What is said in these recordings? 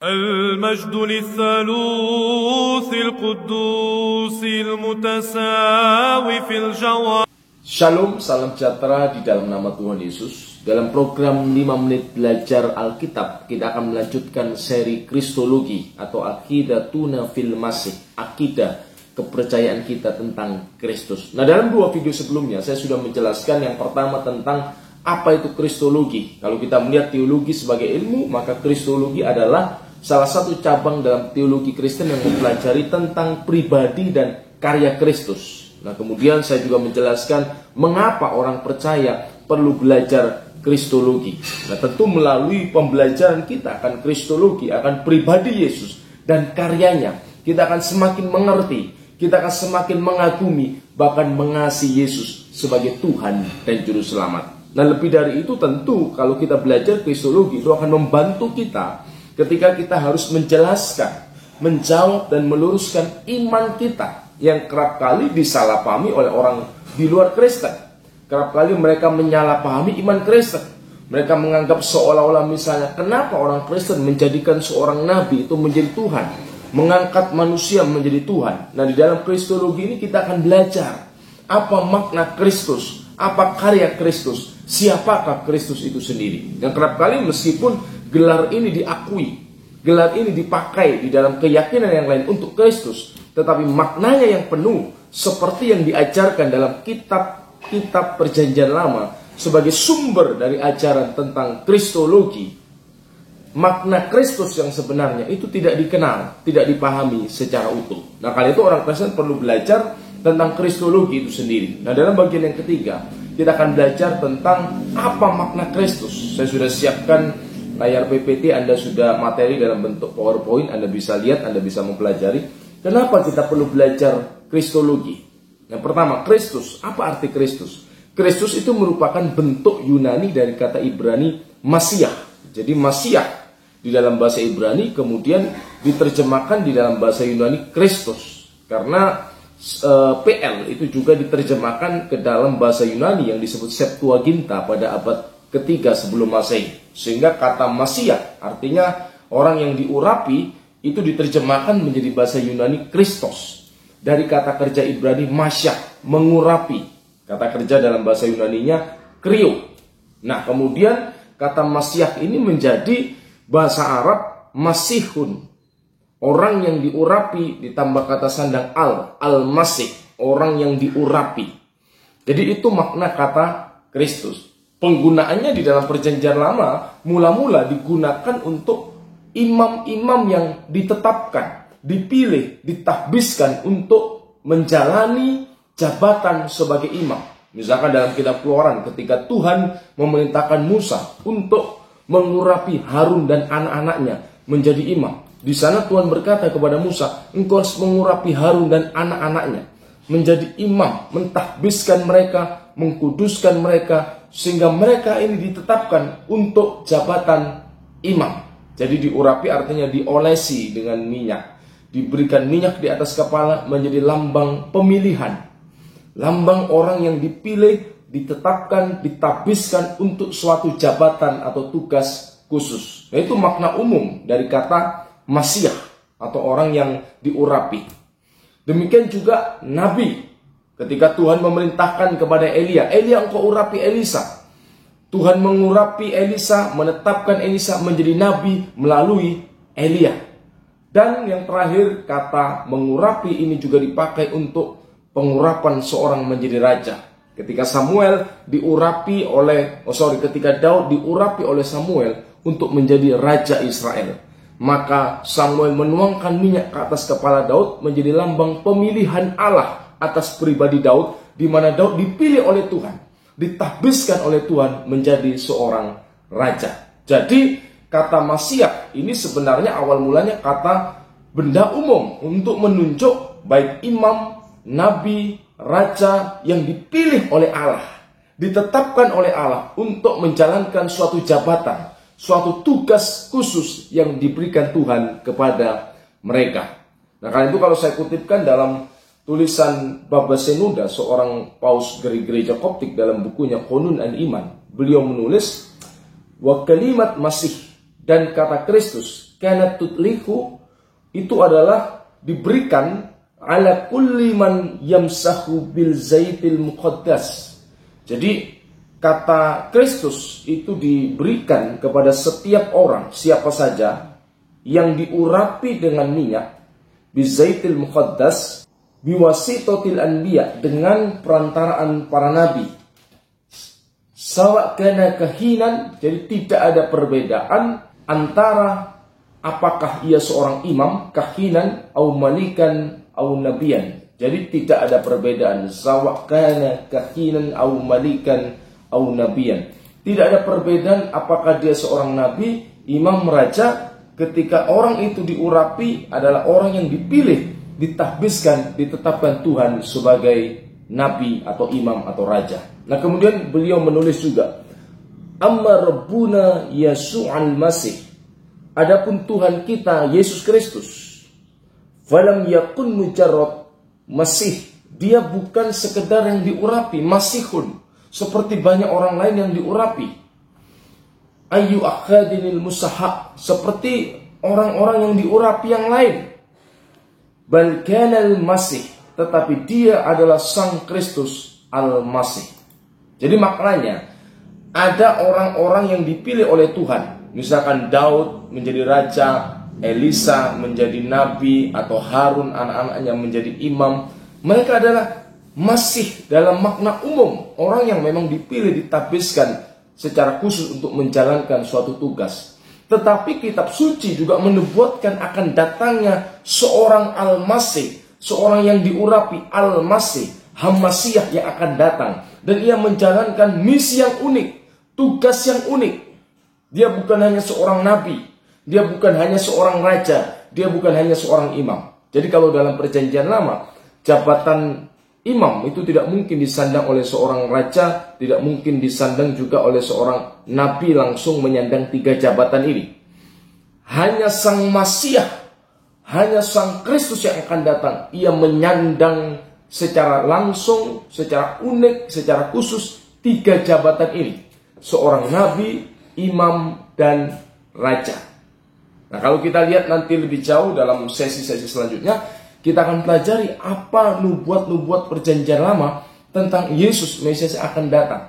المجد للثالوث القدوس المتساوي في الجوهر. Shalom, salam sejahtera di dalam nama Tuhan Yesus. Dalam program 5 menit belajar Alkitab, kita akan melanjutkan seri Kristologi atau Aqidatuna fil Masih, akidah kepercayaan kita tentang Kristus. Nah, dalam 2 video sebelumnya saya sudah menjelaskan yang pertama tentang apa itu Kristologi. Kalau kita melihat teologi sebagai ilmu, maka Kristologi adalah salah satu cabang dalam teologi Kristen yang mempelajari tentang pribadi dan karya Kristus. Nah, kemudian saya juga menjelaskan mengapa orang percaya perlu belajar Kristologi. Nah, tentu melalui pembelajaran kita akan Kristologi, akan pribadi Yesus dan karyanya, kita akan semakin mengerti, kita akan semakin mengagumi, bahkan mengasihi Yesus sebagai Tuhan dan Juru Selamat. Nah, lebih dari itu tentu kalau kita belajar Kristologi itu akan membantu kita ketika kita harus menjelaskan, menjawab dan meluruskan iman kita yang kerap kali disalahpahami oleh orang di luar Kristen. Kerap kali mereka menyalahpahami iman Kristen. Mereka menganggap seolah-olah misalnya, kenapa orang Kristen menjadikan seorang nabi itu menjadi Tuhan, mengangkat manusia menjadi Tuhan. Nah, di dalam Kristologi ini kita akan belajar apa makna Kristus, apa karya Kristus, siapakah Kristus itu sendiri. Yang kerap kali meskipun gelar ini diakui, gelar ini dipakai di dalam keyakinan yang lain untuk Kristus, tetapi maknanya yang penuh seperti yang diajarkan dalam kitab-kitab Perjanjian Lama sebagai sumber dari ajaran tentang Kristologi, makna Kristus yang sebenarnya itu tidak dikenal, tidak dipahami secara utuh. Nah, kali itu orang Kristen perlu belajar tentang Kristologi itu sendiri. Nah, dalam bagian yang ketiga kita akan belajar tentang apa makna Kristus. Saya sudah siapkan layar PPT, Anda sudah materi dalam bentuk PowerPoint, Anda bisa lihat, Anda bisa mempelajari. Kenapa kita perlu belajar Kristologi? Yang pertama, Kristus. Apa arti Kristus? Kristus itu merupakan bentuk Yunani dari kata Ibrani Masiah. Jadi Masiah di dalam bahasa Ibrani kemudian diterjemahkan di dalam bahasa Yunani Kristus. Karena PL itu juga diterjemahkan ke dalam bahasa Yunani yang disebut Septuaginta pada abad ketiga sebelum Masehi. Sehingga kata Masiah artinya orang yang diurapi itu diterjemahkan menjadi bahasa Yunani Kristos. Dari kata kerja Ibrani Masyah, mengurapi. Kata kerja dalam bahasa Yunaninya Krio. Nah, kemudian kata Masiah ini menjadi bahasa Arab Masihun, orang yang diurapi, ditambah kata sandang al-Masih, orang yang diurapi. Jadi itu makna kata Kristus. Penggunaannya di dalam Perjanjian Lama mula-mula digunakan untuk imam-imam yang ditetapkan, dipilih, ditahbiskan untuk menjalani jabatan sebagai imam. Misalkan dalam kitab Keluaran ketika Tuhan memerintahkan Musa untuk mengurapi Harun dan anak-anaknya menjadi imam. Di sana Tuhan berkata kepada Musa, engkau harus mengurapi Harun dan anak-anaknya menjadi imam, mentahbiskan mereka, mengkuduskan mereka, sehingga mereka ini ditetapkan untuk jabatan imam. Jadi diurapi artinya diolesi dengan minyak, diberikan minyak di atas kepala menjadi lambang pemilihan, lambang orang yang dipilih, ditetapkan, ditahbiskan untuk suatu jabatan atau tugas khusus. Nah, itu makna umum dari kata Masiah atau orang yang diurapi. Demikian juga Nabi. Ketika Tuhan memerintahkan kepada Elia, engkau urapi Elisa. Tuhan mengurapi Elisa, menetapkan Elisa menjadi nabi melalui Elia. Dan yang terakhir, kata mengurapi ini juga dipakai untuk pengurapan seorang menjadi raja. Ketika ketika Daud diurapi oleh Samuel untuk menjadi raja Israel, maka Samuel menuangkan minyak ke atas kepala Daud menjadi lambang pemilihan Allah atas pribadi Daud, di mana Daud dipilih oleh Tuhan, ditahbiskan oleh Tuhan menjadi seorang raja. Jadi kata Masiah ini sebenarnya awal mulanya kata benda umum untuk menunjuk baik imam, nabi, raja yang dipilih oleh Allah, ditetapkan oleh Allah untuk menjalankan suatu jabatan, suatu tugas khusus yang diberikan Tuhan kepada mereka. Nah, karena itu kalau saya kutipkan dalam tulisan Baba Senuda, seorang paus dari gereja Koptik, dalam bukunya Qonun an Iman, beliau menulis, wa kalimat Masih, dan kata Kristus kanat tutliku itu adalah diberikan ala kulli man yamsahu bil zaitil muqaddas. Jadi kata Kristus itu diberikan kepada setiap orang, siapa saja yang diurapi dengan minyak bizaitil muqaddas biwasitotil anbiya, dengan perantaraan para nabi. Sawa kana kahinan, jadi tidak ada perbedaan antara apakah ia seorang imam, kahinan, au malikan, au nabiyan. Jadi tidak ada perbedaan. Sawa kana kahinan, au malikan, au nabiyan. Tidak ada perbedaan apakah dia seorang nabi, imam, raja. Ketika orang itu diurapi adalah orang yang dipilih, ditahbiskan, ditetapkan Tuhan sebagai nabi atau imam atau raja. Nah, kemudian beliau menulis juga, amma rabbuna Yasu'al Masih, adapun Tuhan kita Yesus Kristus, falam yakun mujarrad masih, dia bukan sekedar yang diurapi, masihun, seperti banyak orang lain yang diurapi. Ayu akhadinil musaha, seperti orang-orang yang diurapi yang lain. Bal kanal masih, tetapi dia adalah sang Kristus al-Masih. Jadi maknanya ada orang-orang yang dipilih oleh Tuhan. Misalkan Daud menjadi raja, Elisa menjadi nabi, atau Harun anak-anaknya menjadi imam. Mereka adalah masih dalam makna umum, orang yang memang dipilih, ditabiskan secara khusus untuk menjalankan suatu tugas. Tetapi kitab suci juga menubuatkan akan datangnya seorang al-Masih, seorang yang diurapi al-Masih, Hamasiah yang akan datang. Dan ia menjalankan misi yang unik, tugas yang unik. Dia bukan hanya seorang nabi, dia bukan hanya seorang raja, dia bukan hanya seorang imam. Jadi kalau dalam perjanjian lama, jabatan imam itu tidak mungkin disandang oleh seorang raja, tidak mungkin disandang juga oleh seorang nabi langsung menyandang 3 jabatan ini. Hanya sang Masiah, hanya sang Kristus yang akan datang, ia menyandang secara langsung, secara unik, secara khusus 3 jabatan ini. Seorang nabi, imam, dan raja. Nah, kalau kita lihat nanti lebih jauh dalam sesi-sesi selanjutnya, kita akan pelajari apa nubuat-nubuat perjanjian lama tentang Yesus Mesias yang akan datang.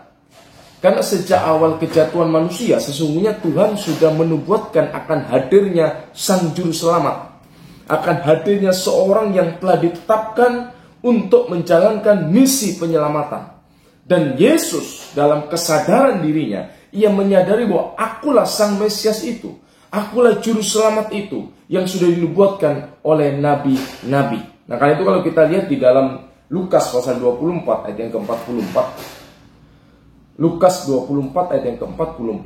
Karena sejak awal kejatuhan manusia, sesungguhnya Tuhan sudah menubuatkan akan hadirnya Sang Juru Selamat, akan hadirnya seorang yang telah ditetapkan untuk menjalankan misi penyelamatan. Dan Yesus dalam kesadaran dirinya, ia menyadari bahwa akulah Sang Mesias itu, akulah Juru Selamat itu yang sudah dinubuatkan oleh nabi-nabi. Nah, karena itu kalau kita lihat di dalam Lukas pasal 24 ayat yang ke-44. Lukas 24 ayat yang ke-44,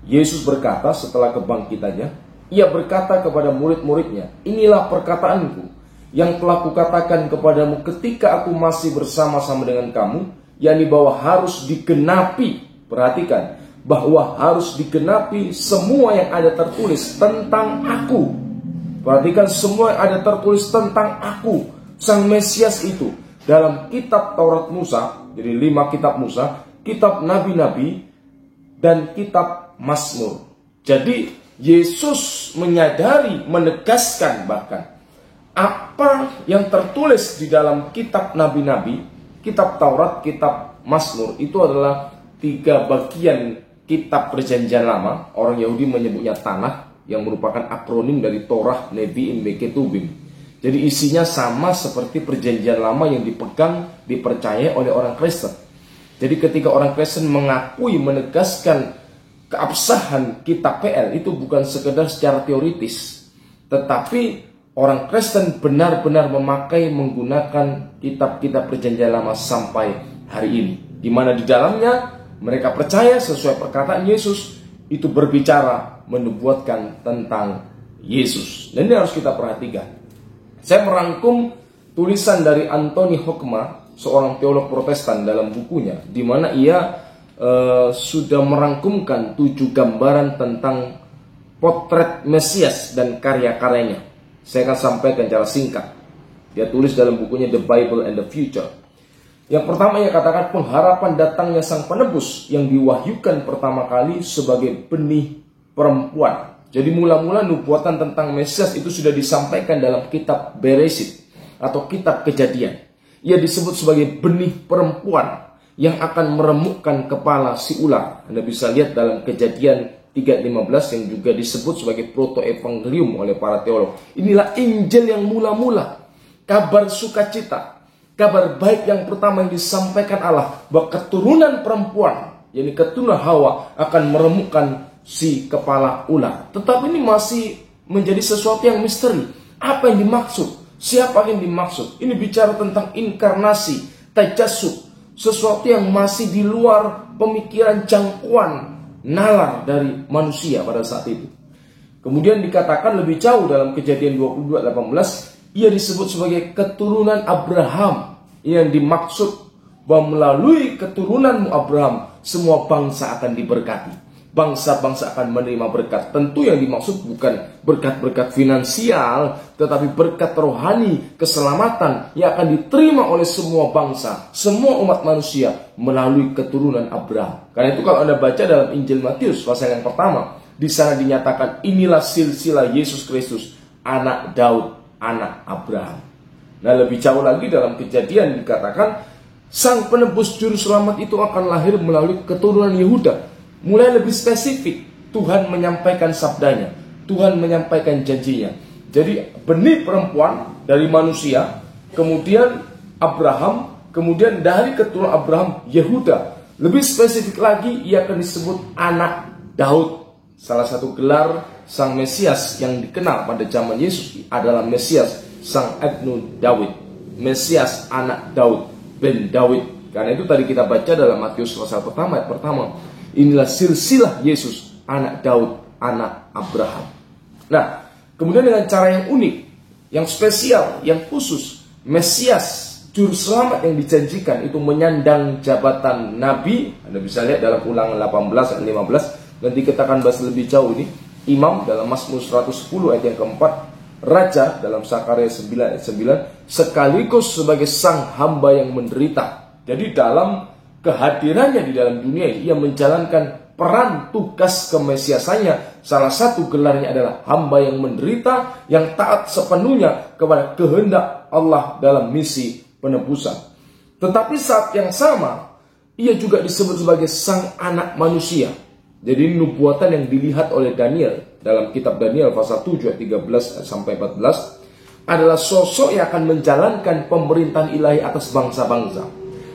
Yesus berkata setelah kebangkitannya, ia berkata kepada murid-muridnya, inilah perkataanku yang telah kukatakan kepadamu ketika aku masih bersama-sama dengan kamu, yakni bahwa harus digenapi, perhatikan, bahwa harus digenapi semua yang ada tertulis tentang aku. Perhatikan, semua yang ada tertulis tentang aku, Sang Mesias itu, dalam kitab Taurat Musa, jadi 5 kitab Musa, kitab Nabi-Nabi, dan kitab Mazmur. Jadi Yesus menyadari, menegaskan bahkan apa yang tertulis di dalam kitab Nabi-Nabi, kitab Taurat, kitab Mazmur, itu adalah 3 bagian kitab perjanjian lama. Orang Yahudi menyebutnya Tanakh, yang merupakan akronim dari Torah, Nevi'im, Ketubim. Jadi isinya sama seperti perjanjian lama yang dipercayai oleh orang Kristen. Jadi ketika orang Kristen mengakui, menegaskan keabsahan kitab PL, itu bukan sekedar secara teoritis, tetapi orang Kristen benar-benar menggunakan kitab-kitab perjanjian lama sampai hari ini, di mana di dalamnya mereka percaya sesuai perkataan Yesus itu berbicara, menubuatkan tentang Yesus. Dan ini harus kita perhatikan. Saya merangkum tulisan dari Anthony Hoekema, seorang teolog Protestan, dalam bukunya, di mana ia sudah merangkumkan 7 gambaran tentang potret Mesias dan karya-karyanya. Saya akan sampaikan secara singkat. Dia tulis dalam bukunya The Bible and the Future. Yang pertama, ia katakan pengharapan datangnya sang penebus yang diwahyukan pertama kali sebagai benih perempuan. Jadi mula-mula nubuatan tentang Mesias itu sudah disampaikan dalam kitab Bereshit atau kitab Kejadian. Ia disebut sebagai benih perempuan yang akan meremukkan kepala si ular. Anda bisa lihat dalam Kejadian 3:15 yang juga disebut sebagai proto-evangelium oleh para teolog. Inilah Injil yang mula-mula, kabar sukacita, kabar baik yang pertama yang disampaikan Allah, bahwa keturunan perempuan, yakni keturunan Hawa, akan meremukkan si kepala ular. Tetapi ini masih menjadi sesuatu yang misteri. Apa yang dimaksud? Siapa yang dimaksud? Ini bicara tentang inkarnasi, tajasub, sesuatu yang masih di luar pemikiran jangkauan nalar dari manusia pada saat itu. Kemudian dikatakan lebih jauh dalam Kejadian 22:18, ia disebut sebagai keturunan Abraham, yang dimaksud bahwa melalui keturunanmu Abraham, semua bangsa akan diberkati. Bangsa-bangsa akan menerima berkat. Tentu yang dimaksud bukan berkat-berkat finansial, tetapi berkat rohani, keselamatan yang akan diterima oleh semua bangsa, semua umat manusia melalui keturunan Abraham. Karena itu kalau Anda baca dalam Injil Matius pasal yang pertama, di sana dinyatakan inilah silsilah Yesus Kristus, anak Daud, anak Abraham. Nah, lebih jauh lagi dalam Kejadian dikatakan sang penebus juru selamat itu akan lahir melalui keturunan Yehuda. Mulai lebih spesifik, Tuhan menyampaikan sabdanya, Tuhan menyampaikan janjinya. Jadi benih perempuan dari manusia, kemudian Abraham, kemudian dari keturunan Abraham Yehuda. Lebih spesifik lagi, ia akan disebut anak Daud. Salah satu gelar sang Mesias yang dikenal pada zaman Yesus adalah Mesias sang Ibnu Daud, Mesias anak Daud, ben Daud. Karena itu tadi kita baca dalam Matius pasal pertama ayat pertama. Inilah silsilah Yesus, anak Daud, anak Abraham. Nah, kemudian dengan cara yang unik, yang spesial, yang khusus, Mesias, juru selamat yang dijanjikan itu menyandang jabatan Nabi. Anda bisa lihat dalam Ulangan 18 ayat 15. Nanti kita akan bahas lebih jauh ini. Imam dalam Mazmur 110 ayat yang keempat. Raja dalam Sakarya 9 ayat 9. Sekaligus sebagai sang hamba yang menderita. Jadi dalam kehadirannya di dalam dunia ini, ia menjalankan peran tugas kemesiasannya. Salah satu gelarnya adalah hamba yang menderita, yang taat sepenuhnya kepada kehendak Allah dalam misi penebusan. Tetapi saat yang sama, ia juga disebut sebagai sang anak manusia. Jadi nubuatan yang dilihat oleh Daniel dalam kitab Daniel pasal 7 ayat 13 sampai 14 adalah sosok yang akan menjalankan pemerintahan ilahi atas bangsa-bangsa.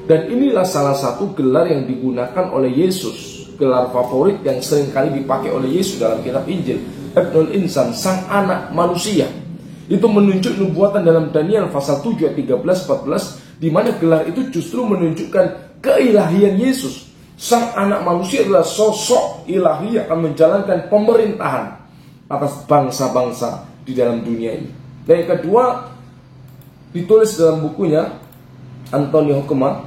Dan inilah salah satu gelar yang digunakan oleh Yesus, gelar favorit yang seringkali dipakai oleh Yesus dalam kitab Injil, Ibnul Insan, sang anak manusia. Itu menunjuk nubuatan dalam Daniel pasal 7 ayat 13-14, di mana gelar itu justru menunjukkan keilahian Yesus. Sang anak manusia adalah sosok ilahi yang akan menjalankan pemerintahan atas bangsa-bangsa di dalam dunia ini. Dan yang kedua, ditulis dalam bukunya Anthony Hoekema,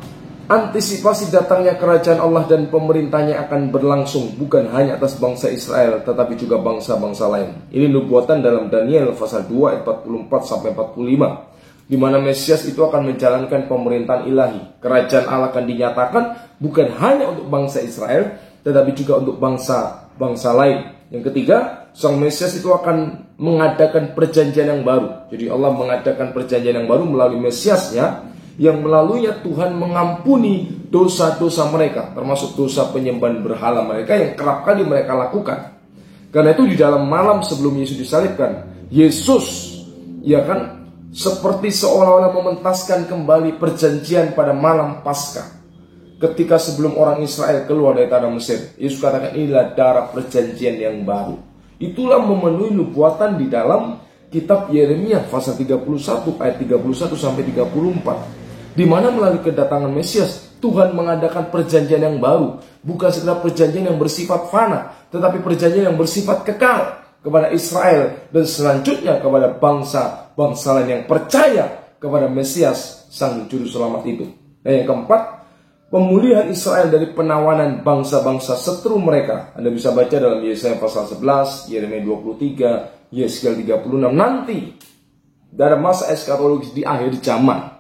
antisipasi datangnya kerajaan Allah dan pemerintahnya akan berlangsung bukan hanya atas bangsa Israel tetapi juga bangsa-bangsa lain. Ini nubuatan dalam Daniel pasal 2 ayat 44 sampai 45, di mana Mesias itu akan menjalankan pemerintahan ilahi. Kerajaan Allah akan dinyatakan bukan hanya untuk bangsa Israel tetapi juga untuk bangsa-bangsa lain. Yang ketiga, sang Mesias itu akan mengadakan perjanjian yang baru. Jadi Allah mengadakan perjanjian yang baru melalui Mesiasnya, yang melaluinya Tuhan mengampuni dosa-dosa mereka, termasuk dosa penyembahan berhala mereka yang kerap kali mereka lakukan. Karena itu di dalam malam sebelum Yesus disalibkan, Yesus seperti seolah-olah mementaskan kembali perjanjian pada malam Paskah. Ketika sebelum orang Israel keluar dari tanah Mesir, Yesus katakan inilah darah perjanjian yang baru. Itulah memenuhi nubuatan di dalam kitab Yeremia pasal 31 ayat 31 sampai 34. Di mana melalui kedatangan Mesias, Tuhan mengadakan perjanjian yang baru. Bukan sekedar perjanjian yang bersifat fana, tetapi perjanjian yang bersifat kekal kepada Israel dan selanjutnya kepada bangsa-bangsa lain yang percaya kepada Mesias, sang juru selamat itu. Dan yang keempat, pemulihan Israel dari penawanan bangsa-bangsa setru mereka. Anda bisa baca dalam Yesaya pasal 11, Yeremia 23, Yeskiel 36. Nanti dalam masa eskatologis di akhir zaman,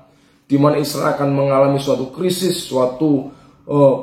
di mana Israel akan mengalami suatu krisis, suatu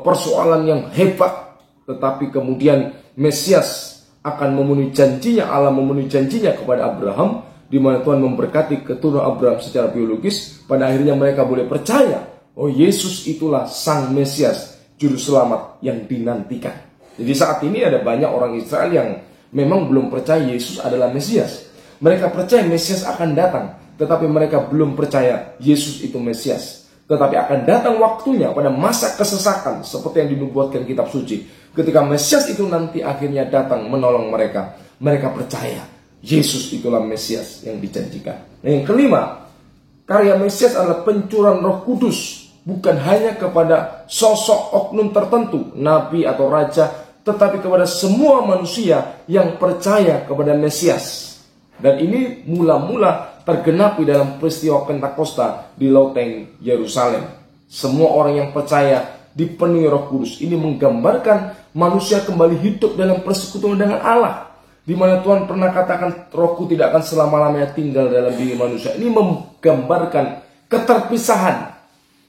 persoalan yang hebat, tetapi kemudian Mesias akan memenuhi janjinya, Allah memenuhi janjinya kepada Abraham, di mana Tuhan memberkati keturunan Abraham secara biologis. Pada akhirnya mereka boleh percaya, oh Yesus itulah Sang Mesias, Juru Selamat yang dinantikan. Jadi saat ini ada banyak orang Israel yang memang belum percaya Yesus adalah Mesias. Mereka percaya Mesias akan datang, tetapi mereka belum percaya Yesus itu Mesias. Tetapi akan datang waktunya pada masa kesesakan, seperti yang dinubuatkan kitab suci. Ketika Mesias itu nanti akhirnya datang menolong mereka, mereka percaya Yesus itulah Mesias yang dijanjikan. Nah, yang kelima, karya Mesias adalah pencurahan Roh Kudus, bukan hanya kepada sosok oknum tertentu, nabi atau raja, tetapi kepada semua manusia yang percaya kepada Mesias. Dan ini mula-mula tergenapi dalam peristiwa Pentakosta di loteng Yerusalem. Semua orang yang percaya dipenuhi Roh Kudus. Ini menggambarkan manusia kembali hidup dalam persekutuan dengan Allah, di mana Tuhan pernah katakan, Rohku tidak akan selama-lamanya tinggal dalam diri manusia. Ini menggambarkan keterpisahan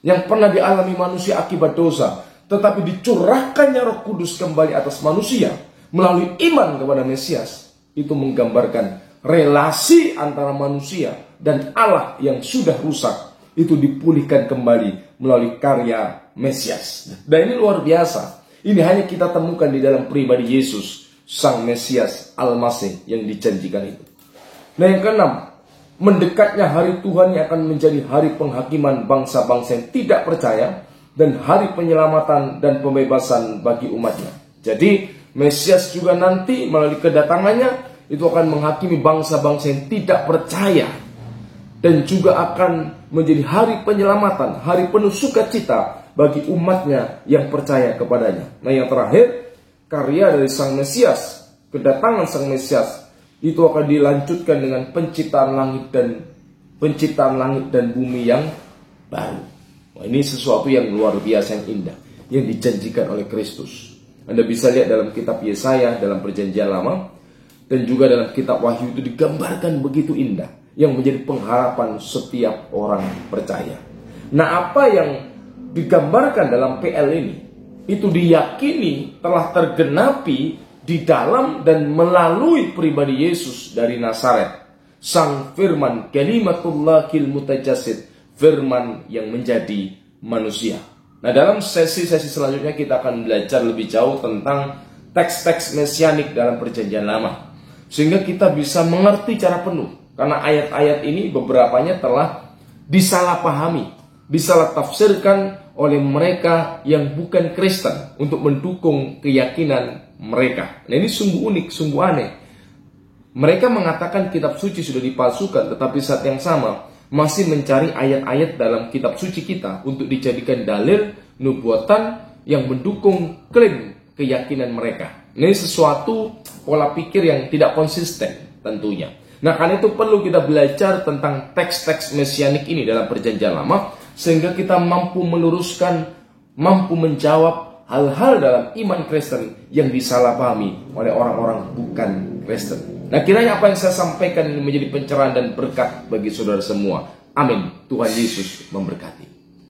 yang pernah dialami manusia akibat dosa, tetapi dicurahkannya Roh Kudus kembali atas manusia melalui iman kepada Mesias. Itu menggambarkan relasi antara manusia dan Allah yang sudah rusak, itu dipulihkan kembali melalui karya Mesias. Dan ini luar biasa. Ini hanya kita temukan di dalam pribadi Yesus, Sang Mesias Al-Masih yang dijanjikan itu. Nah, yang keenam, mendekatnya hari Tuhan yang akan menjadi hari penghakiman bangsa-bangsa yang tidak percaya, dan hari penyelamatan dan pembebasan bagi umatnya. Jadi Mesias juga nanti melalui kedatangannya itu akan menghakimi bangsa-bangsa yang tidak percaya, dan juga akan menjadi hari penyelamatan, hari penuh sukacita bagi umatnya yang percaya kepadanya. Nah, yang terakhir, karya dari Sang Mesias, kedatangan Sang Mesias itu akan dilanjutkan dengan penciptaan langit dan bumi yang baru. Wah, ini sesuatu yang luar biasa, yang indah, yang dijanjikan oleh Kristus. Anda bisa lihat dalam kitab Yesaya, dalam Perjanjian Lama, dan juga dalam kitab Wahyu, itu digambarkan begitu indah, yang menjadi pengharapan setiap orang percaya. Nah, apa yang digambarkan dalam PL ini, itu diyakini telah tergenapi di dalam dan melalui pribadi Yesus dari Nazaret, Sang Firman, Kalimatullahil Mutajassid, Firman yang menjadi manusia. Nah, dalam sesi-sesi selanjutnya kita akan belajar lebih jauh tentang teks-teks mesianik dalam Perjanjian Lama, sehingga kita bisa mengerti cara penuh. Karena ayat-ayat ini beberapanya telah disalahpahami, disalah tafsirkan oleh mereka yang bukan Kristen untuk mendukung keyakinan mereka. Nah, ini sungguh unik, sungguh aneh. Mereka mengatakan kitab suci sudah dipalsukan, tetapi saat yang sama masih mencari ayat-ayat dalam kitab suci kita untuk dijadikan dalil nubuatan yang mendukung klaim keyakinan mereka. Ini sesuatu pola pikir yang tidak konsisten tentunya. Nah, karena itu perlu kita belajar tentang teks-teks mesianik ini dalam Perjanjian Lama, sehingga kita mampu meluruskan, mampu menjawab hal-hal dalam iman Kristen yang disalahpahami oleh orang-orang bukan Kristen. Nah, kiranya apa yang saya sampaikan ini menjadi pencerahan dan berkat bagi saudara semua. Amin. Tuhan Yesus memberkati.